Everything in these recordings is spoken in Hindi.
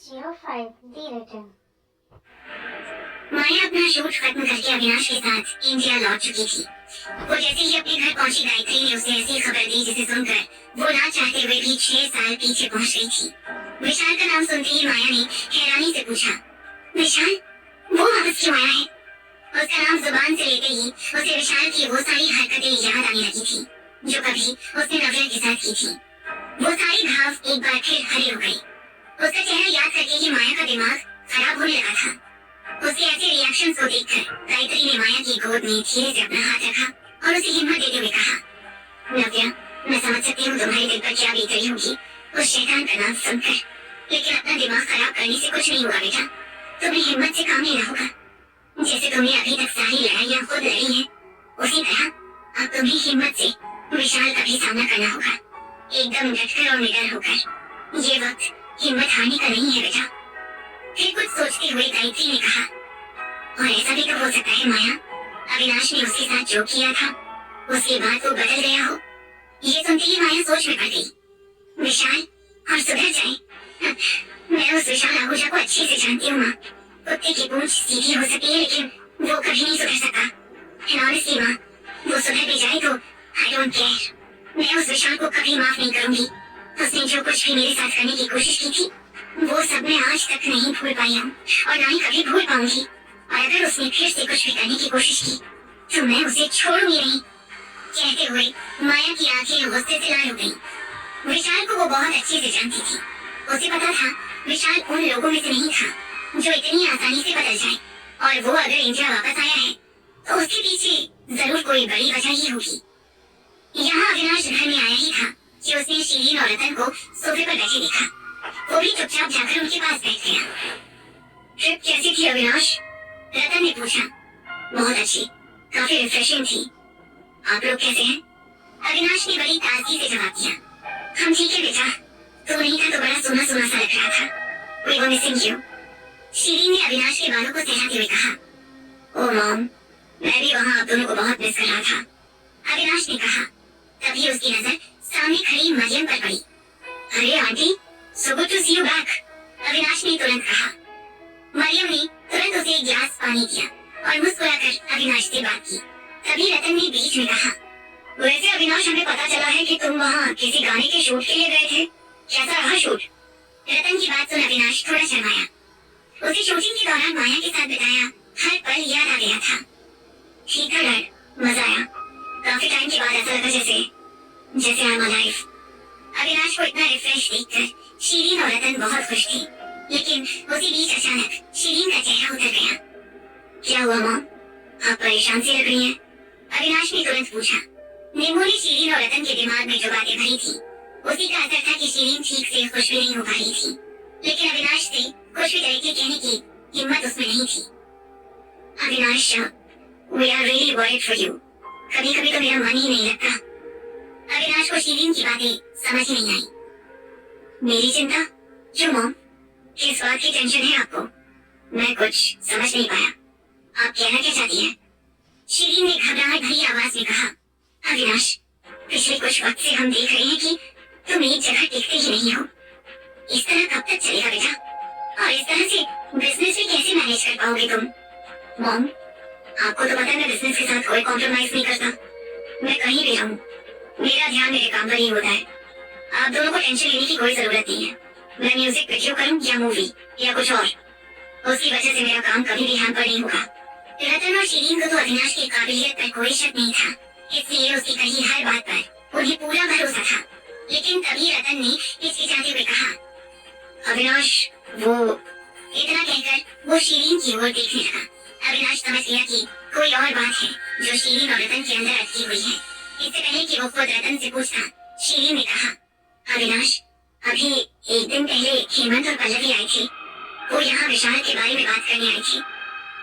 605 दी रिटर्न। माया अपना शूट खत्म करके अविनाश के साथ इंडिया लौट चुकी थी। वो जैसे ही अपने घर पहुंची, गायत्री ने उसे ऐसी खबर दी जिसे सुनकर वो ना चाहते हुए भी 6 साल पीछे पहुंच गई थी। विशाल का नाम सुनते ही माया ने हैरानी से पूछा, विशाल वो वापस क्यों आया है? उसका नाम जुबान से लेते ही उसे विशाल की वो सारी हरकतें याद आने लगी थी जो कभी उसने नव्या के साथ की थी। वो सारी घाव एक बार फिर हरी हो गई। उसका चेहरा याद करके ही माया का दिमाग खराब होने लगा था। उसके ऐसे रिएक्शंस को देखकर गायत्री ने माया की गोद में धीरे से अपना हाथ रखा और उसे हिम्मत देते हुए कहा, नव्या, मैं समझ सकती हूँ तुम्हारे दिल पर क्या बीत रही होगी उस शैतान का नाम सुनकर, लेकिन अपना दिमाग खराब करने से कुछ नहीं होगा बेटा। तुम्हें हिम्मत से काम लेना होगा। जैसे तुमने अभी तक सारी लड़ाइयाँ खुद लड़ी हैं, उसी तरह अब तुम्हें हिम्मत से विशाल का भी सामना करना होगा, एकदम डटकर और निडर होकर। ये वक्त हिम्मत हारने का नहीं है बेटा। फिर कुछ सोचते हुए गायत्री ने कहा, और ऐसा भी तो हो सकता है माया, अविनाश ने उसके साथ जो किया था उसके बाद वो बदल गया हो। ये सुनते ही माया सोच में पड़ गई। विशाल और सुधर जाए। मैं उस विशाल आहूजा को अच्छे से जानती हूँ माँ। कुत्ते की पूंछ सीधी हो सकती है लेकिन वो कभी नहीं सुधर सकता। And honestly माँ, वो सुधर भी जाए तो I don't care। मैं उस विशाल को कभी माफ नहीं करूंगी। उसने जो कुछ भी मेरे साथ करने की कोशिश की थी वो सब मैं आज तक नहीं भूल पाई हूँ और ना ही कभी भूल पाऊंगी। और अगर उसने फिर से कुछ भी करने की कोशिश की तो मैं उसे छोड़ूंगी नहीं। कहते हुए माया की आंखें गुस्से से लाल हो गईं। विशाल को वो बहुत अच्छे से जानती थी। उसे पता था विशाल उन लोगों में से नहीं था जो इतनी आसानी से बदल जाए, और वो अगर इंडिया वापस आया है तो उसके पीछे जरूर कोई बड़ी वजह ही होगी। यहाँ अविनाश घर में आया ही था कि उसने शीरीन और रतन को सोफे पर बैठे देखा। वो भी चुपचाप जाकर उनके पास बैठ गया। ट्रिप कैसी थी अविनाश? रतन ने पूछा। बहुत अच्छी, काफी रिफ्रेशिंग थी। आप लोग कैसे हैं? अविनाश ने बड़ी ताजगी से जवाब दिया। हम ठीक है बेटा, तू नहीं था तो बड़ा सोना सोना सा लग रहा था। We were missing you। Shireen ने अविनाश के बालों को सहलाते हुए कहा, ओह मॉम, मैं भी वहाँ आप दोनों को बहुत मिस कर रहा था। अविनाश ने कहा। तभी उसकी नजर सामने खड़ी मरियम पर पड़ी। अरे aunty, so good to see you back। Avinash ने तुरंत कहा। मरियम ने तुरंत उसे एक गिलास पानी दिया और मुस्कुराकर अविनाश से बात की। तभी रतन ने बीच में कहा, वैसे अविनाश, हमें पता चला है कि तुम वहाँ किसी गाने के शूट के लिए गए थे। कैसा रहा शूट? रतन की बात सुन अविनाश थोड़ा शर्माया। उसे शूटिंग के दौरान माया के साथ बिताया हर पल याद आ गया था। ठीक था डैड, मजा आया। काफी टाइम के बाद ऐसा लगा जैसे आई एम अलाइव। अविनाश को इतना रिफ्रेश देखकर शीरीन और रतन बहुत खुश थे, लेकिन उसी बीच अचानक शीरीन का चेहरा उतर गया। क्या हुआ मॉम, आप परेशान सी लग रही हैं? अविनाश ने तुरंत पूछा। नीमू ने शीरीन और रतन के दिमाग में जो बातें भरी थी उसी का असर था कि शीरीन ठीक से खुश भी नहीं हो पा रही थी, लेकिन अविनाश से कुछ भी तरह के कहने की हिम्मत उसमें नहीं थी। Avinash, we are really worried for you। कभी कभी तो मेरा मन ही नहीं लगता। अविनाश को शीरीन की बातें समझ ही नहीं आई। मेरी चिंता? क्यों मॉम, किस बात की टेंशन है आपको? मैं कुछ समझ नहीं पाया। आप कहना क्या चाहती हैं? शीरीन ने घबराहट भरी आवाज में कहा। अविनाश, पिछले कुछ वक्त से हम देख रहे हैं कि तुम एक जगह टिकते ही नहीं हो। इस तरह कब तक चलेगा बेटा? और इस तरह से बिजनेस भी कैसे मैनेज कर पाओगे तुम? मॉम, आपको तो पता है मैं बिजनेस के साथ कोई कॉम्प्रोमाइज नहीं करता। मैं कहीं भी रहूं, मेरा ध्यान मेरे काम पर ही होता है। आप दोनों को टेंशन लेने की कोई जरूरत नहीं है। मैं म्यूजिक वीडियो करूं या मूवी या कुछ और, उसकी वजह से मेरा काम कभी भी हैम्पर नहीं होगा। रतन और शीरीन को तो अविनाश की काबिलियत पर कोई शक नहीं था, इसलिए उसकी कही हर बात पर उन्हें पूरा भरोसा था। लेकिन तभी रतन ने हिचकिचाते हुए कहा, अविनाश, वो। इतना कहकर वो शीरीन की ओर देखने लगा। अविनाश समझ गया कि कोई और बात है जो शीरीन और रतन के अंदर अटकी हुई है। इससे पहले कि वो खुद रतन से पूछता, शीरीन ने कहा, अविनाश, अभी एक दिन पहले हेमंत और पल्लवी आए थे। वो यहाँ विशाल के बारे में बात करने आई थी।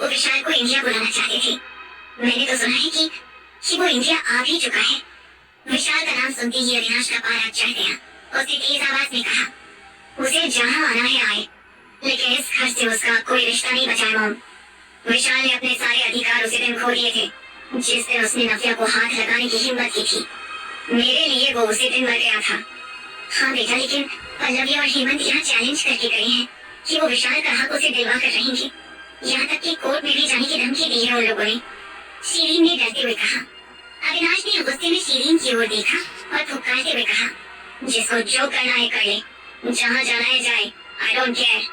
वो विशाल को इंडिया बुलाना चाहते थे। मैंने तो सुना है कि वो इंडिया आ भी चुका है। विशाल का नाम सुनते ही अविनाश का पारा चढ़ गया। उसने तेज आवाज में कहा, उसे जहाँ आना है आए, लेकिन इस घर से उसका कोई रिश्ता नहीं बचा मॉम। विशाल ने अपने सारे अधिकार उसी दिन खो दिए थे जिस दिन उसने नव्या को हाथ लगाने की हिम्मत की थी। मेरे लिए वो उसी दिन मर गया था। हाँ बेटा, लेकिन पल्लवी और हेमंत यहाँ चैलेंज करके गए हैं कि वो विशाल का हक उसे दिलवा कर रहेंगे। यहाँ तक कि कोर्ट में भी जाने की धमकी दी है उन लोगों ने। शीरीन ने डरते हुए कहा। अविनाश ने गुस्से में शीरीन की ओर देखा और फुफकारते हुए कहा, जिसको जो करना है कर ले, जहाँ जाना है जाए, आई डोंट केयर।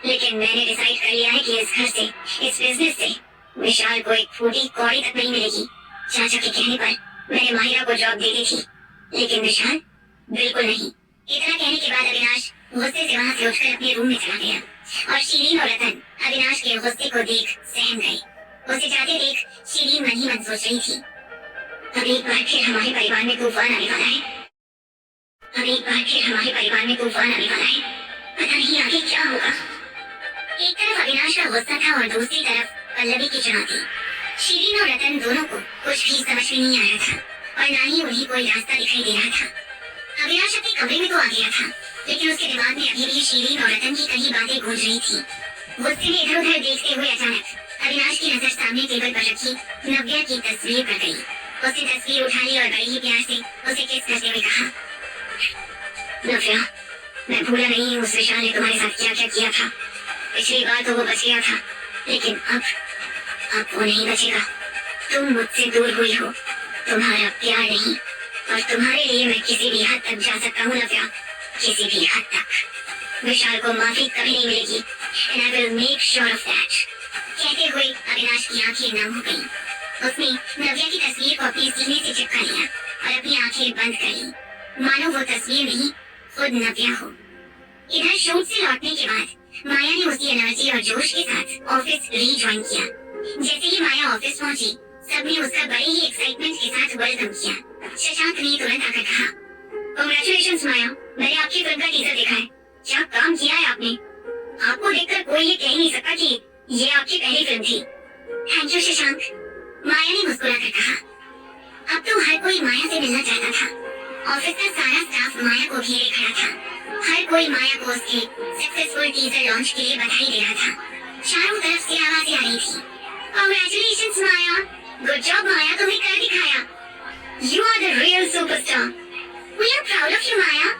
लेकिन मैंने डिसाइड कर लिया है कि इस घर से, इस बिजनेस से विशाल को एक फूटी कौड़ी तक नहीं मिलेगी। चाचा के कहने पर मैंने माहिरा को जॉब दे दी थी, लेकिन विशाल बिल्कुल नहीं। इतना कहने के बाद अविनाश गुस्से से वहाँ से उठकर अपने रूम में चला गया और शीरीन और रतन अविनाश के गुस्से को देख सहम गए। उसे जाते देख शीरीन मन ही मन सोच रही थी, अब एक बार फिर हमारे परिवार में तूफान आने वाला है। अब एक बार फिर हमारे परिवार में तूफान आने वाला है। पता नहीं आगे क्या होगा। एक तरफ अविनाश का गुस्सा था और दूसरी तरफ पल्लवी की चुनौती। शीरीन और रतन दोनों को कुछ भी समझ में नहीं आ रहा था और ना ही उन्हें कोई रास्ता दिखाई दे रहा था। अविनाश अपने कमरे में तो आ गया था, लेकिन उसके दिमाग में अभी भी शीरीन और रतन की कई बातें गूंज रही थी। गुस्से में इधर उधर देखते हुए अचानक अविनाश की नजर सामने टेबल पर रखी नव्या की तस्वीर पर गई। उसने तस्वीर उठा ली और बड़े ही प्यार से उसे किस करते हुए कहा, नव्या, मैं भूला नहीं हूँ उस विशाल ने तुम्हारे साथ क्या क्या किया था। पिछली बार तो वो बच गया था, लेकिन अब वो नहीं बचेगा। तुम मुझसे दूर हुई हो, तुम्हारा प्यार नहीं, और तुम्हारे लिए मैं किसी भी हद तक जा सकता हूँ नव्या, किसी भी हद तक। विशाल को माफी कभी नहीं मिलेगी, and I will make sure of that। कहते हुए अविनाश की आंखें नम हो गईं। उसने नव्या की तस्वीर को अपने सीने से चिपका लिया और अपनी आंखें बंद कर ली, मानो वो तस्वीर नहीं खुद नव्या हो। इधर शूट से लौटने के बाद माया ने उसी एनर्जी और जोश के साथ ऑफिस रीज्वाइन किया। जैसे ही माया ऑफिस पहुंची, सबने उसका बड़े ही एक्साइटमेंट के साथ वेलकम किया। शशांक ने तुरंत आकर कहा, कांग्रेचुलेशंस माया, मैंने आपकी फिल्म का टीजर देखा है। क्या काम किया है आपने। आपको देखकर कोई ये कह नहीं सकता कि ये आपकी पहली फिल्म थी। थैंक यू शशांक, माया ने मुस्कुराकर कहा। अब तो हर कोई माया से मिलना चाहता था। ऑफिस का सारा स्टाफ माया को घेरे खड़ा था। हर कोई माया को उसके सक्सेसफुल टीजर लॉन्च के लिए बधाई दे रहा था। चारों तरफ से आवाजें आ रही थी, congratulations Maya, good job Maya, तुमने कर दिखाया। You are the real superstar, we are proud of you Maya.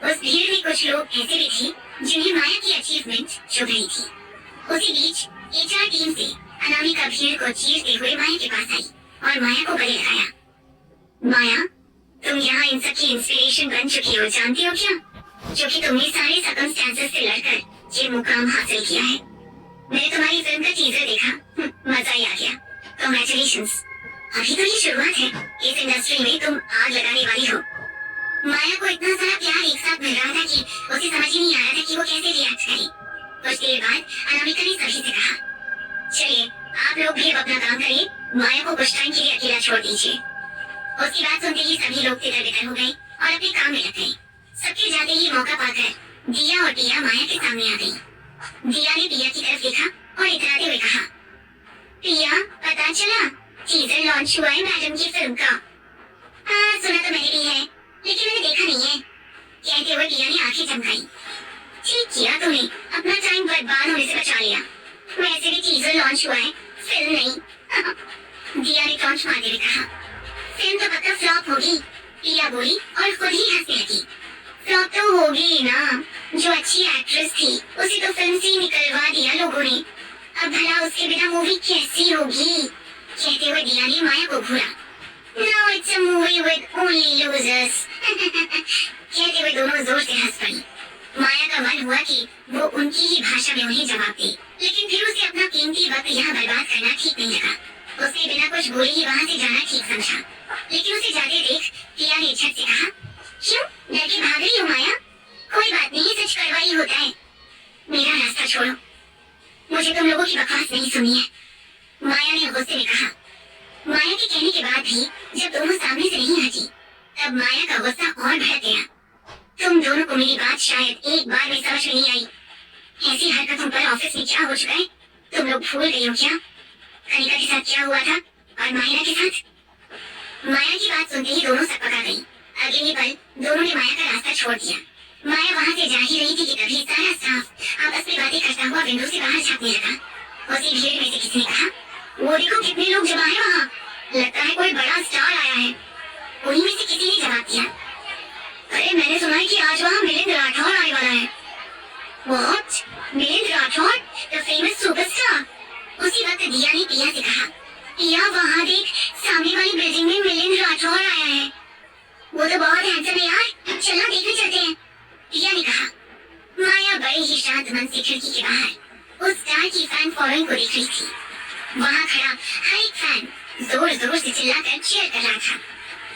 उस भीड़ में कुछ लोग ऐसे भी थे जिन्हें माया की अचीवमेंट चुभ रही थी। उसी बीच एचआर टीम से अनामिका भीड़ को चीरते हुए माया के पास आई और माया को गले लगाया। माया, तुम यहाँ इन सब की इंस्पिरेशन बन चुकी हो, जानती हो क्या? जो कि तुमने सारे सर्कमस्टेंसेस से लड़कर ये मुकाम हासिल किया है। मैंने तुम्हारी फिल्म का टीजर देखा, मजा ही आ गया। कांग्रेचुलेशंस, अभी तो ये शुरुआत है, इस इंडस्ट्री में तुम आग लगाने वाली हो। माया को इतना सारा प्यार एक साथ मिल रहा था कि उसे समझ ही नहीं आ रहा था कि वो कैसे रिएक्ट करे। कुछ देर बाद अनामिका ने सभी से कहा, चलिए आप लोग भी अब अपना काम करिए, माया को कुछ टाइम के लिए अकेला छोड़ दीजिए। उसकी बात सुनते ही सभी लोग तितर बितर हो गए और अपने काम में लग गए। सबके जाते ही मौका पाकर दिया और पिया माया के सामने आ गई। दिया ने पिया की तरफ देखा और इतराते हुए कहा, पिया, पता चला टीजर लॉन्च हुआ है मैडम की फिल्म का। हाँ, सुना तो मैंने भी है, लेकिन मैंने देखा नहीं है। कहते हुए पिया ने आंखें चमकाई। ठीक किया तुमने, अपना टाइम बर्बाद होने से बचा लिया। वैसे भी टीजर लॉन्च हुआ है, फिल्म नहीं। दिया ने टॉन्ट मारते हुए कहा, फिल्म तो पक्का फ्लॉप होगी। पिया बोली और खुद ही हंसने लगी। फ्लॉप तो होगी ना, जो अच्छी एक्ट्रेस थी उसे तो फिल्म से निकलवा दिया लोगों ने। अब भला उसके बिना मूवी कैसी होगी। कहते हुए दिया ने माया को घूरा। Now it's a movie with only losers। कहते हुए दोनों जोर से हंस पड़ी। माया का मन हुआ कि वो उनकी ही भाषा में उन्हें जवाब दे, लेकिन फिर उसे अपना कीमती वक्त यहाँ बर्बाद करना ठीक नहीं लगा। उसने बिना कुछ बोले ही वहाँ से जाना ठीक समझा, लेकिन उसे जाते देख पिया ने झट से कहा, क्यों डर के भाग रही हो माया? कोई बात नहीं, सच कड़वा ही होता है। मेरा रास्ता छोड़ो, मुझे तुम लोगों की बकवास नहीं सुनी है, माया ने गुस्से में कहा। माया के कहने के बाद भी जब दोनों सामने से नहीं हटी, तब माया का गुस्सा और भड़क गया। तुम दोनों को मेरी बात शायद एक बार में समझ में नहीं आई। ऐसी हरकतों पर ऑफिस में क्या हो चुका है, तुम लोग भूल गई हो क्या? कनिका के साथ क्या हुआ था और माहिरा के साथ? माया की बात सुनते ही दोनों सकपका गई। अगले ही पल दोनों ने माया का रास्ता छोड़ दिया। माया वहाँ से जा ही रही थी कि तभी सारा स्टाफ आपस में बातें करता हुआ विंडो से बाहर झांकने लगा। उसी भीड़ में से किसी ने कहा, वो देखो कितने लोग जमा है वहाँ, लगता है कोई बड़ा स्टार आया है। उन्हीं में से किसी ने जवाब दिया, अरे मैंने सुना है कि आज वहाँ मिलिंद राठौर आने वाला है। What? Rathore, the famous superstar. उसी वक्त दिया ने पिया से कहा, पिया वहाँ देख, सामने वाली बिल्डिंग में मिलिंद राठौर आया है। वो तो बहुत हैंडसम है यार, चलना देखने चलते हैं। पिया ने कहा। माया बड़े ही शांत मन से खिड़की के बाहर उस स्टार की फैन फॉलोइंग को देख रही थी। वहाँ खड़ा हर एक फैन जोर जोर से चिल्लाकर चीयर कर रहा था।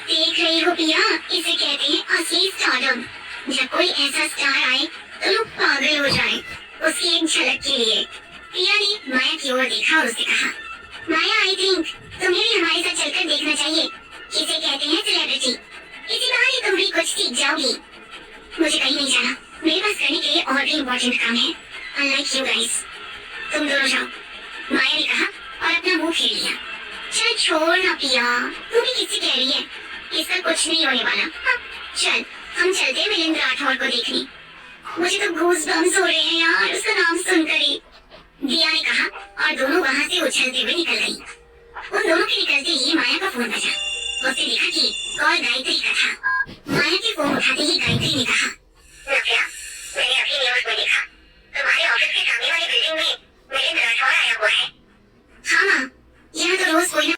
देख रही हो पिया, इसे कहते हैं असली स्टारडम। जब कोई ऐसा स्टार आए तो लोग पागल हो जाए उसकी एक झलक के लिए। पिया ने माया की ओर देखा और उससे कहा, माया आई थिंक तुम्हें भी हमारे साथ चलकर देखना चाहिए। इसे कहते हैं सेलिब्रिटी। इसी बहाने तुम भी कुछ सीख जाओगी। मुझे कहीं नहीं जाना, मेरे पास करने के लिए और भी इम्पोर्टेंट काम है। अनलाइक यू गाइस, तुम दोनों जाओ, माया ने कहा और अपना मुंह फेर लिया। चल छोड़ ना पिया, तू भी किससे कह रही है, इसका कुछ नहीं होने वाला। हाँ, चल हम चलते मिलिंद राठौर को देखने। मुझे तो गूज बम्स हो रहे हैं यार उसका नाम सुनकर ही, दिया ने कहा और दोनों वहाँ से उछलते हुए निकल गई। उन दोनों के निकलते ही माया का फोन बजा। उसने देखा कि कॉल गायत्री का था। माया के फोन उठाते ही गायत्री ने कहा,